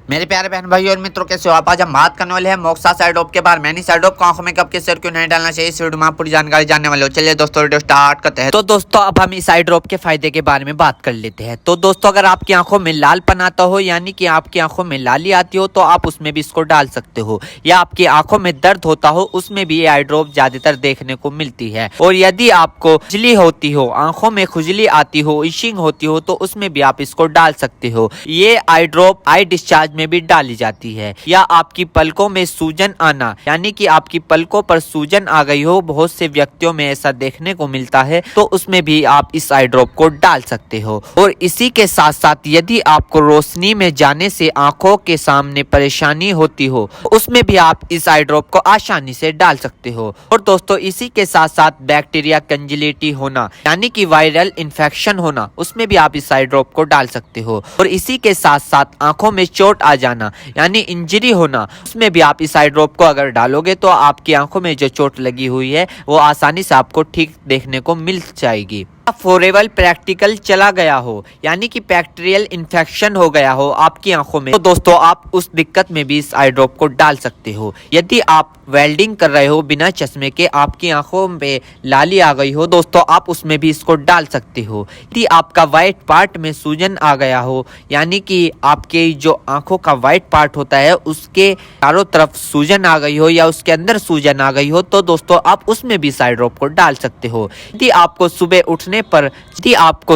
मेरे प्यारे बहन भाई और मित्रों, कैसे हो आप? आज हम बात करने वाले हैं मोक्सा साइड ऑफ के बारे में। साइड ऑफ को आंखों में कब किस क्यों नहीं डालना चाहिए, इस वीडियो में आप पूरी जानकारी जानने वाले हो। चलिए दोस्तों वीडियो स्टार्ट करते हैं। तो दोस्तों अब हम इस आई ड्रॉप के फायदे के बारे में बात कर लेते हैं। तो दोस्तों अगर आपकी आंखों में लालपन आता हो, यानी कि आपकी आंखों में लाली आती हो, तो आप उसमें भी इसको डाल सकते हो। या आपकी आंखों में दर्द होता हो, उसमें भी ये आई ड्रॉप ज्यादातर देखने को मिलती है। और यदि आपको खुजली होती हो, आंखों में खुजली आती हो, इशिंग होती हो, तो उसमें भी आप इसको डाल सकते हो। ये आई ड्रॉप आई डिस्चार्ज में भी डाली जाती है। या आपकी पलकों में सूजन आना, यानी कि आपकी पलकों पर सूजन आ गई हो, बहुत से व्यक्तियों में ऐसा देखने को मिलता है, तो उसमें भी आप इस आई ड्रॉप को डाल सकते हो। और इसी के साथ साथ यदि आपको रोशनी में जाने से आंखों के सामने परेशानी होती हो, उसमें भी आप इस आई ड्रॉप को आसानी से डाल सकते हो। और दोस्तों इसी के साथ साथ बैक्टीरिया कंजिलिटी होना, यानी कि वायरल इन्फेक्शन होना, उसमें भी आप इस आई ड्रॉप को डाल सकते हो। और इसी के साथ साथ आंखों में चोट आ जाना, यानी इंजरी होना, उसमें भी आप इस आई ड्रॉप को अगर डालोगे तो आपकी आंखों में जो चोट लगी हुई है वो आसानी से आपको ठीक देखने को मिल जाएगी। फॉरेबल प्रैक्टिकल चला गया हो, यानी कि बैक्टीरियल इन्फेक्शन हो गया हो आपकी आंखों में, तो दोस्तों आप उस दिक्कत में भी इस आई ड्रॉप को डाल सकते हो। यदि आप वेल्डिंग कर रहे हो बिना चश्मे के, आपकी आंखों में लाली आ गई हो, दोस्तों आप उसमें भी इसको डाल सकते हो। यदि आपका व्हाइट पार्ट में सूजन आ गया हो, यानी कि आपके जो आंखों का व्हाइट पार्ट होता है उसके चारों तरफ सूजन आ गई हो या उसके अंदर सूजन आ गई हो, तो दोस्तों आप उसमें भी इस आई ड्रॉप को डाल सकते हो। यदि आपको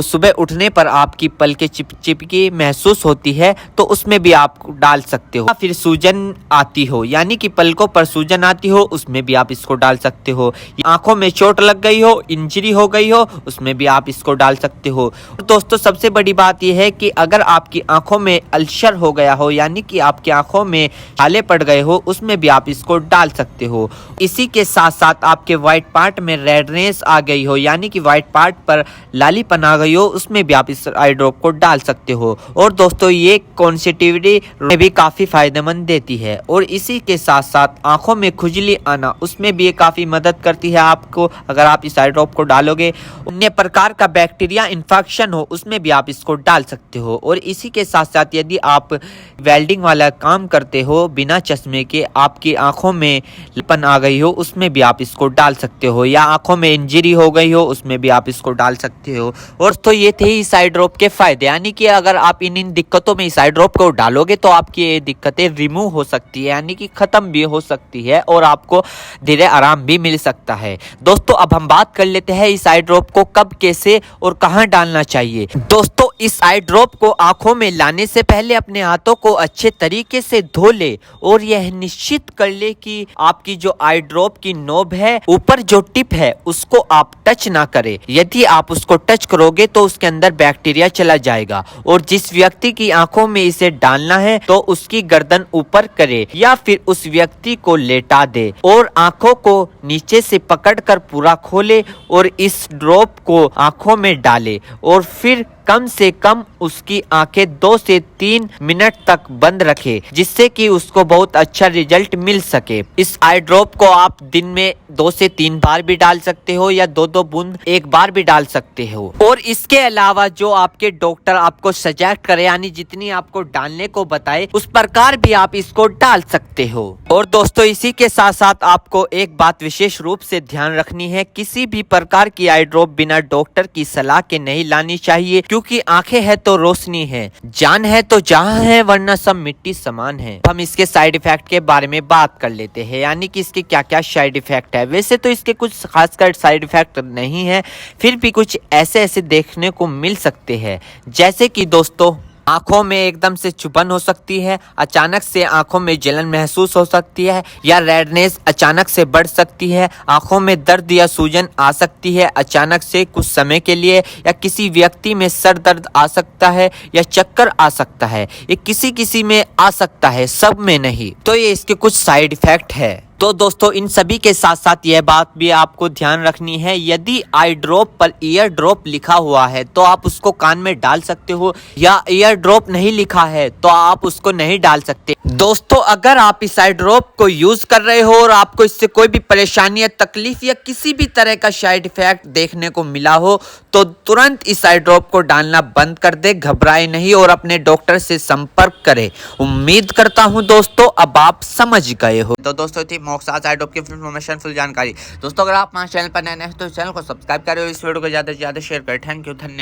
सुबह उठने पर आपकी पलकें चिपचिपकी महसूस होती है, तो उसमें भी आप डाल सकते हो। फिर सूजन आती हो, यानी कि पलकों पर सूजन आती हो, उसमें भी आप इसको डाल सकते हो। आंखों में चोट लग गई हो, इंजरी हो गई हो, उसमें भी आप इसको डाल सकते हो। और दोस्तों सबसे बड़ी बात यह है कि अगर आपकी आंखों में अल्सर हो गया हो, यानी कि आपकी आंखों में छाले पड़ गए हो, उसमें भी आप इसको डाल सकते हो। इसी के साथ साथ आपके व्हाइट पार्ट में रेडनेस आ गई हो, यानी कि व्हाइट पार्ट पर लालीपन आ गई हो, उसमें भी आप इस आई ड्रॉप को डाल सकते हो। और दोस्तों ये कॉन्सेटिविटी में भी काफी फायदेमंद देती है। और इसी के साथ साथ आंखों में खुजली आना, उसमें भी ये काफी मदद करती है आपको। अगर आप इस आई ड्रॉप को डालोगे, अन्य प्रकार का बैक्टीरिया इन्फेक्शन हो, उसमें भी आप इसको डाल सकते हो। और इसी के साथ साथ यदि आप वेल्डिंग वाला काम करते हो बिना चश्मे के, आपकी आंखों में लालीपन आ गई हो, उसमें भी आप इसको डाल सकते हो। या आंखों में इंजरी हो गई हो, उसमें भी आप इसको डाल सकते हो। और तो ये थे इस आई ड्रॉप के फायदे, यानी कि अगर आप इन दिक्कतों में इस आई ड्रॉप को डालोगे तो आपकी ये दिक्कतें रिमूव हो सकती है, यानी कि खत्म भी हो सकती है और आपको धीरे आराम भी मिल सकता है। दोस्तों अब हम बात कर लेते हैं इस आई ड्रॉप को कब, कैसे और कहां डालना चाहिए। दोस्तों इस आई ड्रॉप को आंखों में लाने से पहले अपने हाथों को अच्छे तरीके से धो ले और यह निश्चित कर ले कि आपकी जो आई ड्रॉप की नोब है, ऊपर जो टिप है, उसको आप टच ना करें। यदि आप उसको टच करोगे तो उसके अंदर बैक्टीरिया चला जाएगा। और जिस व्यक्ति की आंखों में इसे डालना है तो उसकी गर्दन ऊपर करे या फिर उस व्यक्ति को लेटा दे और आंखों को नीचे से पकड़कर पूरा खोले और इस ड्रॉप को आंखों में डाले। और फिर कम से कम उसकी आंखें 2 से 3 मिनट तक बंद रखे, जिससे कि उसको बहुत अच्छा रिजल्ट मिल सके। इस आई ड्रॉप को आप दिन में 2 से 3 बार भी डाल सकते हो या 2-2 बूंद एक बार भी डाल सकते हो। और इसके अलावा जो आपके डॉक्टर आपको सजेस्ट करे, यानी जितनी आपको डालने को बताए, उस प्रकार भी आप इसको डाल सकते हो। और दोस्तों इसी के साथ साथ आपको एक बात विशेष रूप से ध्यान रखनी है, किसी भी प्रकार की आई ड्रॉप बिना डॉक्टर की सलाह के नहीं लानी चाहिए, क्योंकि आंखें है तो रोशनी है, जान है तो जहां है, वरना सब मिट्टी समान है। हम इसके साइड इफेक्ट के बारे में बात कर लेते हैं, यानी कि इसके क्या क्या साइड इफेक्ट है। वैसे तो इसके कुछ खासकर साइड इफेक्ट नहीं है, फिर भी कुछ ऐसे ऐसे देखने को मिल सकते हैं, जैसे कि दोस्तों आंखों में एकदम से चुभन हो सकती है, अचानक से आंखों में जलन महसूस हो सकती है, या रेडनेस अचानक से बढ़ सकती है, आंखों में दर्द या सूजन आ सकती है अचानक से कुछ समय के लिए, या किसी व्यक्ति में सर दर्द आ सकता है या चक्कर आ सकता है। ये किसी किसी में आ सकता है, सब में नहीं। तो ये इसके कुछ साइड इफेक्ट है। तो दोस्तों इन सभी के साथ साथ यह बात भी आपको ध्यान रखनी है, यदि आई ड्रॉप पर ईयर ड्रॉप लिखा हुआ है तो आप उसको कान में डाल सकते हो, या ईयर ड्रॉप नहीं लिखा है तो आप उसको नहीं डाल सकते। दोस्तों अगर आप इस आई ड्रॉप को यूज कर रहे हो और आपको इससे कोई भी परेशानी या तकलीफ या किसी भी तरह का साइड इफेक्ट देखने को मिला हो तो तुरंत इस आई ड्रॉप को डालना बंद कर दे, घबराए नहीं और अपने डॉक्टर से संपर्क करें। उम्मीद करता हूं दोस्तों अब आप समझ गए हो। तो दोस्तों थी मोक्साज आई ड्रॉप की इन्फॉर्मेशन, फुल जानकारी। दोस्तों अगर आप हमारे चैनल पर नए हैं तो चैनल को सब्सक्राइब करें और इस वीडियो को ज्यादा से ज्यादा शेयर करें। थैंक यू, धन्यवाद।